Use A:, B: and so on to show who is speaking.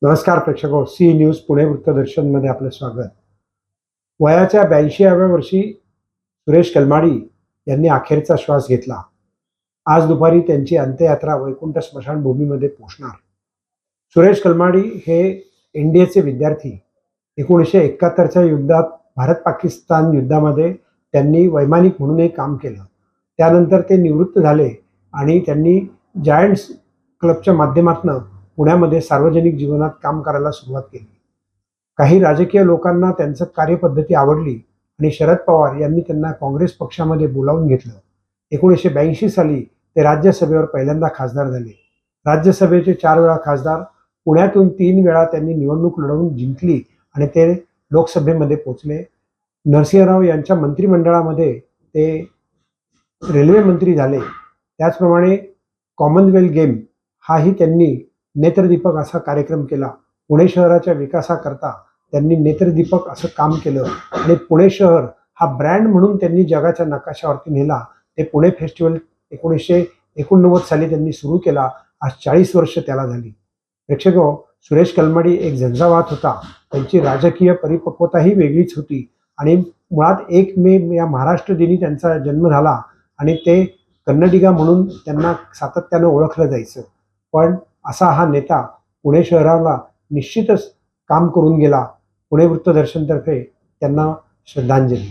A: नमस्कार प्रेक्षको, C news Pune वृत्तदर्शनमध्ये आपलं स्वागत. वयाच्या 82व्या वर्षी सुरेश कलमाडी यांनी अखेरचा श्वास घेतला. आज दुपारी त्यांची अंत्ययात्रा वैकुंठ स्मशानभूमीमध्ये पोहोचणार. सुरेश कलमाडी हे एनडीएचे विद्यार्थी. 1971च्या युद्धात भारत-पाकिस्तान युद्धामध्ये त्यांनी वैमानिक म्हणूनही काम केलं. त्यानंतर ते निवृत्त झाले आणि त्यांनी जायंट्स क्लबच्या माध्यमातून पुण्यामध्ये सार्वजनिक जीवनात काम करायला सुरुवात केली. काही राजकीय लोकांना त्यांचं कार्यपद्धती आवडली आणि शरद पवार यांनी त्यांना काँग्रेस पक्षामध्ये बोलावून घेतलं. 1982 साली ते राज्यसभेवर पहिल्यांदा खासदार झाले. राज्यसभेचे 4 वेळा खासदार. पुण्यातून 3 वेळा त्यांनी निवडणूक लढवून जिंकली आणि ते लोकसभेमध्ये पोचले. नरसिंहराव यांच्या मंत्रिमंडळामध्ये ते रेल्वे मंत्री झाले. त्याचप्रमाणे कॉमनवेल्थ गेम हाही त्यांनी नेत्रदीपक असा कार्यक्रम केला. पुणे शहराच्या विकासाकरता त्यांनी नेत्रदीपक असं काम केलं आणि पुणे शहर हा ब्रँड म्हणून त्यांनी जगाच्या नकाशावरती नेला. ते पुणे फेस्टिवल 1989 साली त्यांनी सुरू केला. आज 40 वर्ष त्याला झाली. प्रेक्षको, सुरेश कलमाडी एक झंझावात होता. त्यांची राजकीय परिपक्वताही वेगळीच होती आणि मुळात 1 मे या महाराष्ट्र दिनी त्यांचा जन्म झाला आणि ते कन्नडिगा म्हणून त्यांना सातत्यानं ओळखलं जायचं. पण असा हा नेता पुणे शहराला निश्चितच काम करून गेला. पुणे वृत्तदर्शनतर्फे त्यांना श्रद्धांजली.